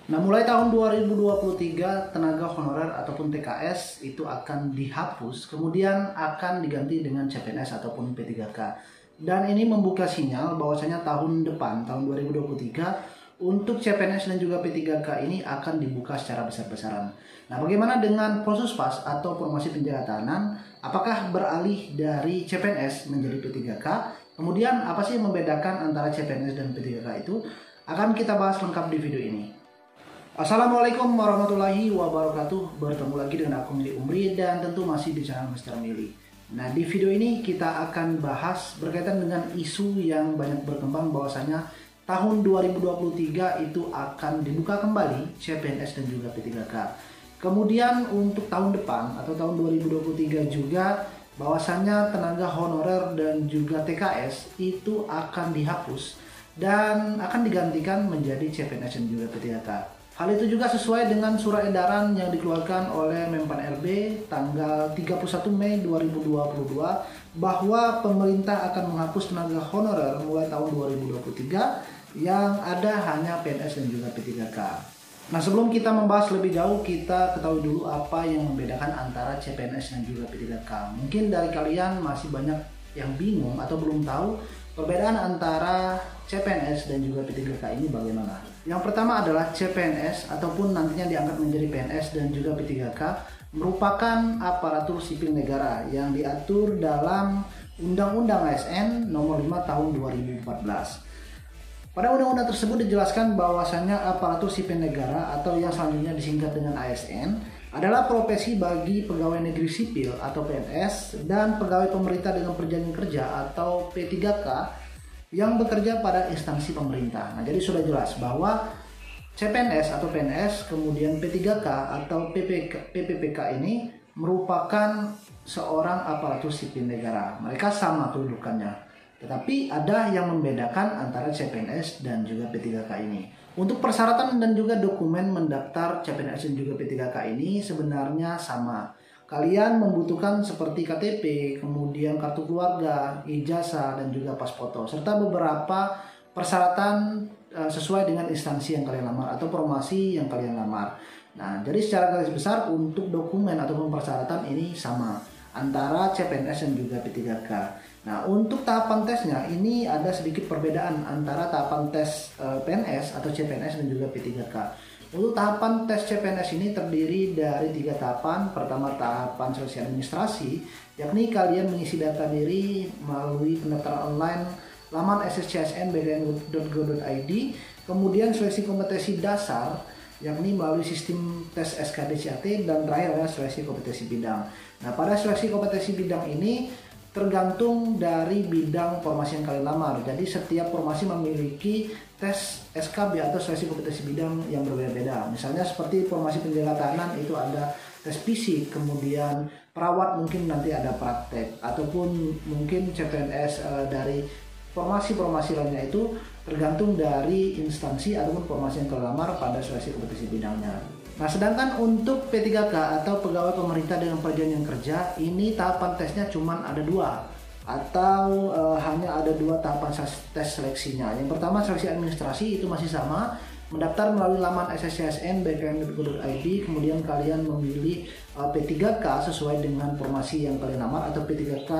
Nah, mulai tahun 2023 tenaga honorer ataupun TKS itu akan dihapus, kemudian akan diganti dengan CPNS ataupun P3K. Dan ini membuka sinyal bahwasanya tahun depan, tahun 2023, untuk CPNS dan juga P3K ini akan dibuka secara besar-besaran. Nah, bagaimana dengan Polsuspas atau Promosi Penjahatanan? Apakah beralih dari CPNS menjadi P3K? Kemudian apa sih yang membedakan antara CPNS dan P3K itu? Akan kita bahas lengkap di video ini. Assalamualaikum warahmatullahi wabarakatuh. Bertemu lagi dengan aku Mili Umri dan tentu masih di channel Mr. Mili. Nah, di video ini kita akan bahas berkaitan dengan isu yang banyak berkembang bahwasanya tahun 2023 itu akan dibuka kembali CPNS dan juga P3K. Kemudian untuk tahun depan atau tahun 2023 juga bahwasanya tenaga honorer dan juga TKS itu akan dihapus dan akan digantikan menjadi CPNS dan juga P3K. Hal itu juga sesuai dengan surat edaran yang dikeluarkan oleh Menpan RB tanggal 31 Mei 2022 bahwa pemerintah akan menghapus tenaga honorer mulai tahun 2023 yang ada hanya PNS dan juga P3K. Nah, sebelum kita membahas lebih jauh, kita ketahui dulu apa yang membedakan antara CPNS dan juga P3K. Mungkin dari kalian masih banyak yang bingung atau belum tahu perbedaan antara CPNS dan juga P3K ini bagaimana. Yang pertama adalah CPNS ataupun nantinya diangkat menjadi PNS dan juga P3K merupakan aparatur sipil negara yang diatur dalam Undang-Undang ASN nomor 5 tahun 2014. Pada undang-undang tersebut dijelaskan bahwasannya aparatur sipil negara atau yang selanjutnya disingkat dengan ASN adalah profesi bagi pegawai negeri sipil atau PNS dan pegawai pemerintah dengan perjanjian kerja atau P3K yang bekerja pada instansi pemerintah. Nah, jadi sudah jelas bahwa CPNS atau PNS kemudian P3K atau PPPK ini merupakan seorang aparatur sipil negara. Mereka sama kedudukannya. Tetapi ada yang membedakan antara CPNS dan juga P3K ini. Untuk persyaratan dan juga dokumen mendaftar CPNS dan juga P3K ini sebenarnya sama. Kalian membutuhkan seperti KTP, kemudian kartu keluarga, ijazah, dan juga pas foto, serta beberapa persyaratan sesuai dengan instansi yang kalian lamar atau promosi yang kalian lamar. Nah, jadi secara garis besar untuk dokumen ataupun persyaratan ini sama antara CPNS dan juga P3K. Nah, untuk tahapan tesnya ini ada sedikit perbedaan antara tahapan tes PNS atau CPNS dan juga P3K. Untuk tahapan tes CPNS ini terdiri dari 3 tahapan. Pertama, tahapan seleksi administrasi, yakni kalian mengisi data diri melalui pendaftaran online laman sscsn.bkn.go.id. Kemudian seleksi kompetensi dasar, yakni melalui sistem tes SKDCAT, dan terakhir adalah seleksi kompetensi bidang. Nah, pada seleksi kompetensi bidang ini tergantung dari bidang formasi yang kalian lamar. Jadi setiap formasi memiliki tes SKB atau seleksi kompetensi bidang yang berbeda-beda. Misalnya seperti formasi penjaga tahanan itu ada tes fisik, kemudian perawat mungkin nanti ada praktek, ataupun mungkin CPNS dari formasi-formasi lainnya itu tergantung dari instansi ataupun formasi yang kalian lamar pada seleksi kompetensi bidangnya. Nah, sedangkan untuk P3K atau pegawai pemerintah dengan perjanjian kerja ini tahapan tesnya cuma ada 2 atau hanya ada 2 tahapan tes seleksinya. Yang pertama seleksi administrasi itu masih sama, mendaftar melalui laman sscsn.bkn.go.id, kemudian kalian memilih P3K sesuai dengan formasi yang kalian lamar atau P3K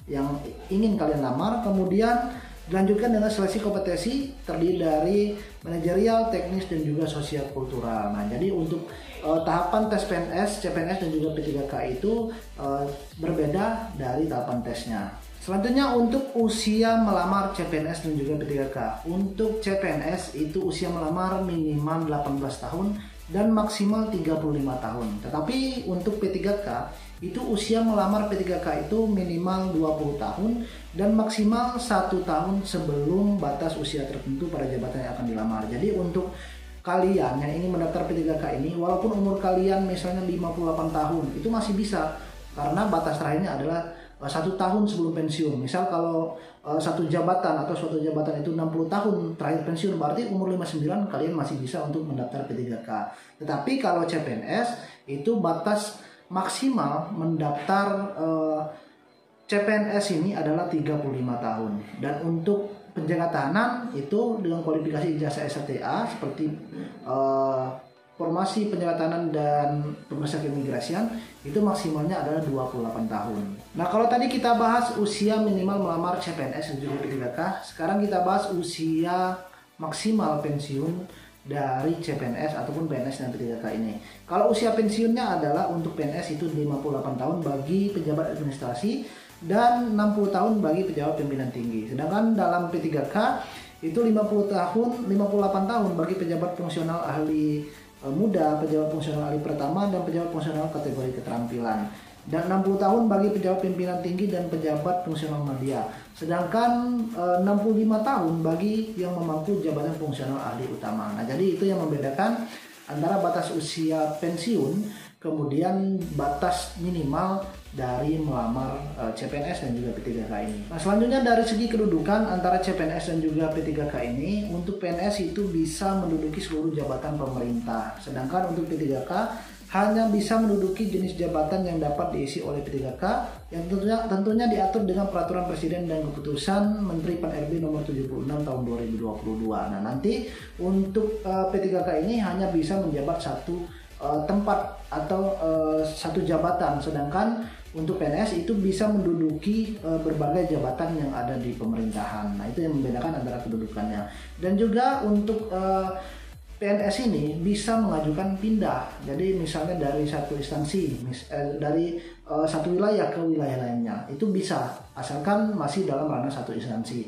yang ingin kalian lamar. Kemudian dilanjutkan dengan seleksi kompetensi terdiri dari manajerial, teknis, dan juga sosial kultural. Nah, jadi untuk tahapan tes PNS, CPNS, dan juga P3K itu berbeda dari tahapan tesnya. Selanjutnya untuk usia melamar CPNS dan juga P3K. Untuk CPNS itu usia melamar minimal 18 tahun dan maksimal 35 tahun. Tetapi untuk P3K itu usia melamar P3K itu minimal 20 tahun dan maksimal 1 tahun sebelum batas usia tertentu pada jabatan yang akan dilamar. Jadi untuk kalian yang ingin mendaftar P3K ini, walaupun umur kalian misalnya 58 tahun, itu masih bisa karena batas terakhirnya adalah 1 tahun sebelum pensiun. Misal kalau satu jabatan atau suatu jabatan itu 60 tahun terakhir pensiun, berarti umur 59 kalian masih bisa untuk mendaftar P3K. Tetapi kalau CPNS itu batas maksimal mendaftar CPNS ini adalah 35 tahun. Dan untuk penjaga tahanan itu dengan kualifikasi ijazah SATA seperti formasi penjaga tahanan dan pemeriksa keimigrasian itu maksimalnya adalah 28 tahun. Nah, kalau tadi kita bahas usia minimal melamar CPNS dan juga P3K, sekarang kita bahas usia maksimal pensiun dari CPNS ataupun PNS dan P3K ini. Kalau usia pensiunnya adalah untuk PNS itu 58 tahun bagi pejabat administrasi dan 60 tahun bagi pejabat pimpinan tinggi. Sedangkan dalam P3K itu 58 tahun bagi pejabat fungsional ahli muda, pejabat fungsional ahli pertama, dan pejabat fungsional kategori keterampilan. Dan 60 tahun bagi pejabat pimpinan tinggi dan pejabat fungsional media. Sedangkan 65 tahun bagi yang memangku jabatan fungsional ahli utama. Nah, jadi itu yang membedakan antara batas usia pensiun kemudian batas minimal dari melamar CPNS dan juga P3K ini. Nah, selanjutnya dari segi kedudukan antara CPNS dan juga P3K ini, untuk PNS itu bisa menduduki seluruh jabatan pemerintah, sedangkan untuk P3K hanya bisa menduduki jenis jabatan yang dapat diisi oleh P3K yang tentunya diatur dengan peraturan presiden dan keputusan Menteri Pan-RB nomor 76 tahun 2022. Nah, nanti untuk P3K ini hanya bisa menjabat satu tempat atau satu jabatan, sedangkan untuk PNS itu bisa menduduki berbagai jabatan yang ada di pemerintahan. Nah, itu yang membedakan antara kedudukannya. Dan juga untuk PNS ini bisa mengajukan pindah. Jadi misalnya dari satu instansi, dari satu wilayah ke wilayah lainnya, itu bisa asalkan masih dalam ranah satu instansi.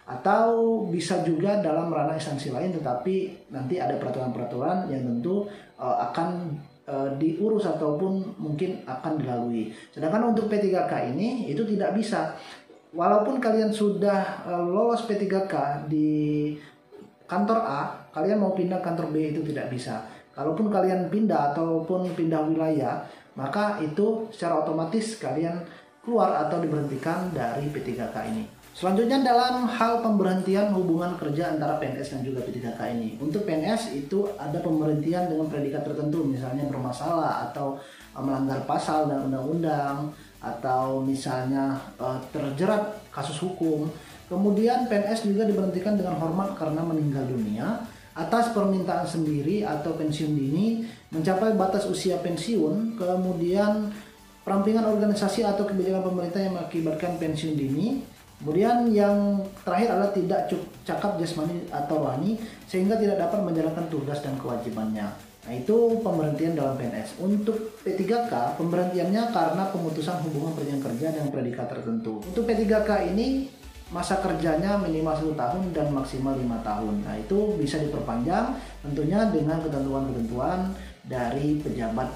Atau bisa juga dalam ranah instansi lain, tetapi nanti ada peraturan-peraturan yang tentu akan diurus ataupun mungkin akan dilalui. Sedangkan untuk P3K ini itu tidak bisa. Walaupun kalian sudah lolos P3K di kantor A, kalian mau pindah kantor B itu tidak bisa. Kalaupun kalian pindah ataupun pindah wilayah, maka itu secara otomatis kalian keluar atau diberhentikan dari P3K ini. Selanjutnya dalam hal pemberhentian hubungan kerja antara PNS dan juga P3K ini. Untuk PNS itu ada pemberhentian dengan predikat tertentu, misalnya bermasalah atau melanggar pasal dan undang-undang, atau misalnya terjerat kasus hukum. Kemudian PNS juga diberhentikan dengan hormat karena meninggal dunia atas permintaan sendiri atau pensiun dini, mencapai batas usia pensiun, kemudian perampingan organisasi atau kebijakan pemerintah yang mengakibatkan pensiun dini. Kemudian yang terakhir adalah tidak cakap jasmani atau rohani sehingga tidak dapat menjalankan tugas dan kewajibannya. Nah, itu pemberhentian dalam PNS. Untuk P3K, pemberhentiannya karena pemutusan hubungan perjanjian kerja dengan predikat tertentu. Untuk P3K ini masa kerjanya minimal 1 tahun dan maksimal 5 tahun. Nah, itu bisa diperpanjang tentunya dengan ketentuan-ketentuan dari pejabat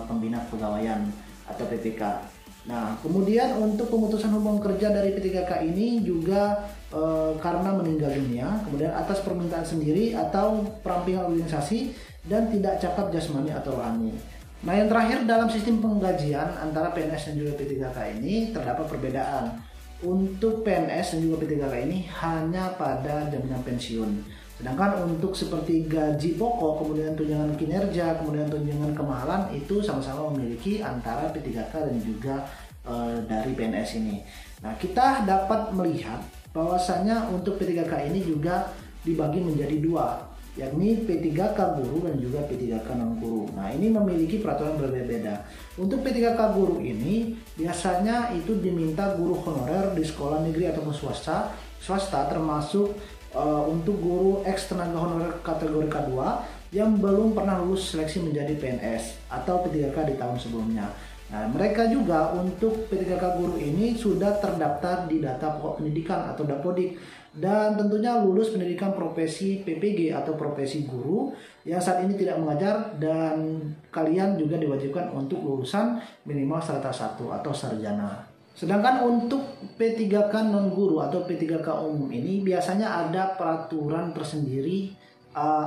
pembina kepegawaian atau PPK. Nah, kemudian untuk pemutusan hubungan kerja dari P3K ini juga karena meninggal dunia, kemudian atas permintaan sendiri atau perampingan organisasi dan tidak cakap jasmani atau rohani. Nah, yang terakhir dalam sistem penggajian antara PNS dan juga P3K ini terdapat perbedaan. Untuk PNS dan juga P3K ini hanya pada jaminan pensiun. Sedangkan untuk seperti gaji pokok, kemudian tunjangan kinerja, kemudian tunjangan kemahalan itu sama-sama memiliki antara P3K dan juga dari PNS ini. Nah, kita dapat melihat bahwasanya untuk P3K ini juga dibagi menjadi dua, yakni P3K guru dan juga P3K non guru. Nah, ini memiliki peraturan berbeda-beda. Untuk P3K guru ini biasanya itu diminta guru honorer di sekolah negeri ataupun swasta termasuk untuk guru ex tenaga honorer kategori K2 yang belum pernah lulus seleksi menjadi PNS atau P3K di tahun sebelumnya. Nah, mereka juga untuk P3K guru ini sudah terdaftar di data pokok pendidikan atau Dapodik dan tentunya lulus pendidikan profesi PPG atau profesi guru yang saat ini tidak mengajar, dan kalian juga diwajibkan untuk lulusan minimal strata 1 atau sarjana. Sedangkan untuk P3K non guru atau P3K umum ini biasanya ada peraturan tersendiri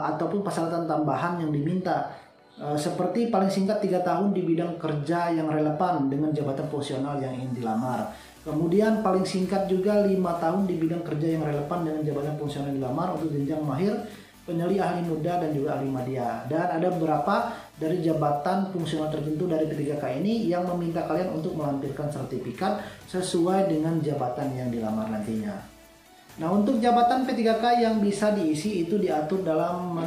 ataupun persyaratan tambahan yang diminta. Seperti paling singkat 3 tahun di bidang kerja yang relevan dengan jabatan fungsional yang ingin dilamar. Kemudian paling singkat juga 5 tahun di bidang kerja yang relevan dengan jabatan fungsional yang dilamar untuk jenjang mahir, penyeli ahli muda dan juga ahli media. Dan ada beberapa dari jabatan fungsional tertentu dari P3K ini yang meminta kalian untuk melampirkan sertifikat sesuai dengan jabatan yang dilamar nantinya. Nah, untuk jabatan P3K yang bisa diisi itu diatur dalam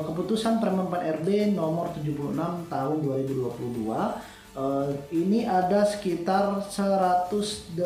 keputusan Permen RB nomor 76 tahun 2022. Ini ada sekitar 187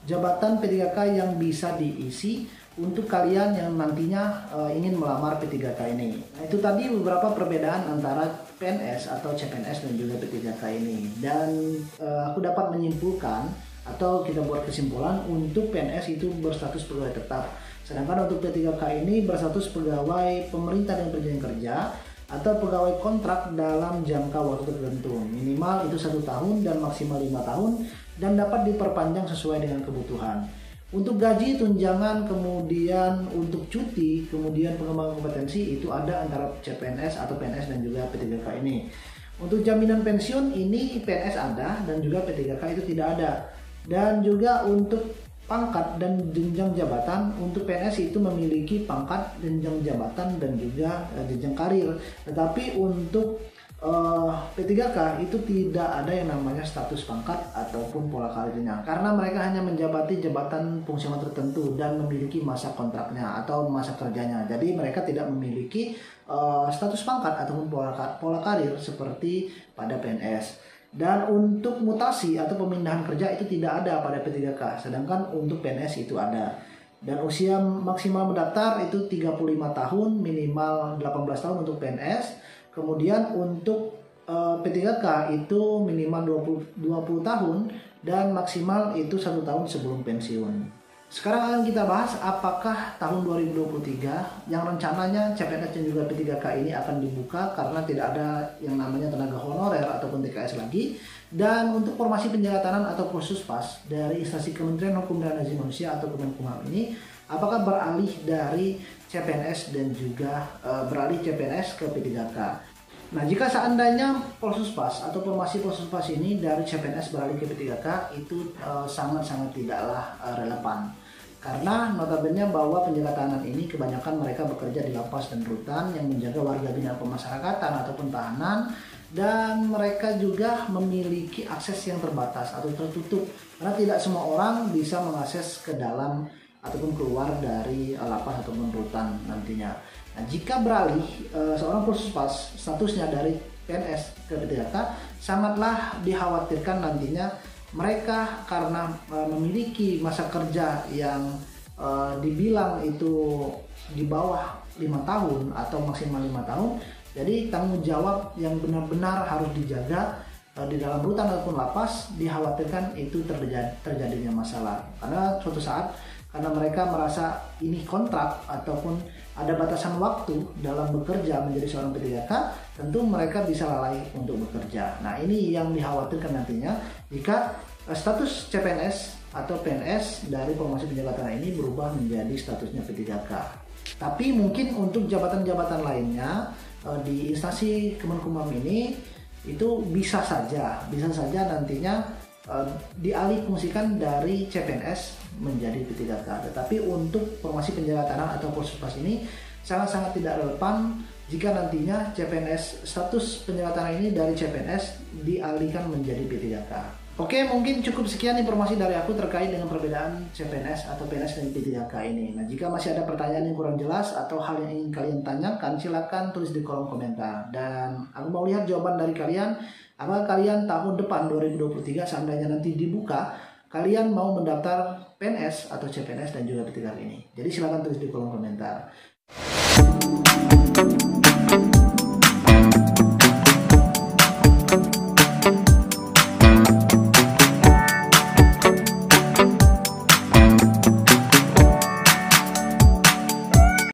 jabatan P3K yang bisa diisi untuk kalian yang nantinya ingin melamar P3K ini. Nah, itu tadi beberapa perbedaan antara PNS atau CPNS dan juga P3K ini. Dan aku dapat menyimpulkan atau kita buat kesimpulan untuk PNS itu berstatus pegawai tetap. Sedangkan untuk P3K ini berstatus pegawai pemerintah dan perjanjian kerja atau pegawai kontrak dalam jangka waktu tertentu. Minimal itu 1 tahun dan maksimal 5 tahun dan dapat diperpanjang sesuai dengan kebutuhan. Untuk gaji, tunjangan, kemudian untuk cuti, kemudian pengembangan kompetensi itu ada antara CPNS atau PNS dan juga P3K ini. Untuk jaminan pensiun ini PNS ada dan juga P3K itu tidak ada. Dan juga untuk pangkat dan jenjang jabatan, untuk PNS itu memiliki pangkat, jenjang jabatan dan juga jenjang karir. Tetapi untuk P3K itu tidak ada yang namanya status pangkat ataupun pola karirnya, karena mereka hanya menjabati jabatan fungsional tertentu dan memiliki masa kontraknya atau masa kerjanya. Jadi mereka tidak memiliki status pangkat ataupun pola karir seperti pada PNS. Dan untuk mutasi atau pemindahan kerja itu tidak ada pada P3K, sedangkan untuk PNS itu ada. Dan usia maksimal mendaftar itu 35 tahun, minimal 18 tahun untuk PNS. Kemudian untuk P3K itu minimal 20 tahun dan maksimal itu 1 tahun sebelum pensiun. Sekarang akan kita bahas apakah tahun 2023 yang rencananya CPNS dan juga P3K ini akan dibuka karena tidak ada yang namanya tenaga honorer ataupun TKS lagi. Dan untuk formasi penjabatan atau Kursuspas dari instansi Kementerian Hukum dan Asasi Manusia atau Kemenkumham ini apakah beralih dari CPNS dan juga beralih CPNS ke P3K. Nah, jika seandainya Polsuspas atau formasi Polsuspas ini dari CPNS beralih ke P3K itu sangat-sangat tidaklah relevan. Karena notabene bahwa penjaga tahanan ini kebanyakan mereka bekerja di lapas dan rutan yang menjaga warga binaan pemasyarakatan ataupun tahanan, dan mereka juga memiliki akses yang terbatas atau tertutup karena tidak semua orang bisa mengakses ke dalam ataupun keluar dari lapas ataupun rutan nantinya. Nah, jika beralih seorang Polsuspas statusnya dari PNS ke P3K, sangatlah dikhawatirkan nantinya mereka karena memiliki masa kerja yang dibilang itu di bawah 5 tahun atau maksimal 5 tahun. Jadi tanggung jawab yang benar-benar harus dijaga di dalam rutan ataupun lapas dikhawatirkan itu terjadinya masalah. Karena suatu saat karena mereka merasa ini kontrak ataupun ada batasan waktu dalam bekerja menjadi seorang P3K, tentu mereka bisa lalai untuk bekerja. Nah, ini yang dikhawatirkan nantinya jika status CPNS atau PNS dari formasi penjabatan ini berubah menjadi statusnya P3K. Tapi mungkin untuk jabatan-jabatan lainnya di instansi Kemenkumham ini itu bisa saja nantinya dialihfungsikan dari CPNS menjadi P3K. Tetapi untuk formasi penjaga tanah atau Polsuspas ini sangat-sangat tidak relevan jika nantinya CPNS status penjaga tanah ini dari CPNS dialihkan menjadi P3K. Oke, mungkin cukup sekian informasi dari aku terkait dengan perbedaan CPNS atau PNS dan P3K ini. Nah, jika masih ada pertanyaan yang kurang jelas atau hal yang ingin kalian tanyakan, silakan tulis di kolom komentar. Dan aku mau lihat jawaban dari kalian. Apakah kalian tahun depan 2023 seandainya nanti dibuka, kalian mau mendaftar PNS atau CPNS dan juga P3K ini? Jadi silakan tulis di kolom komentar.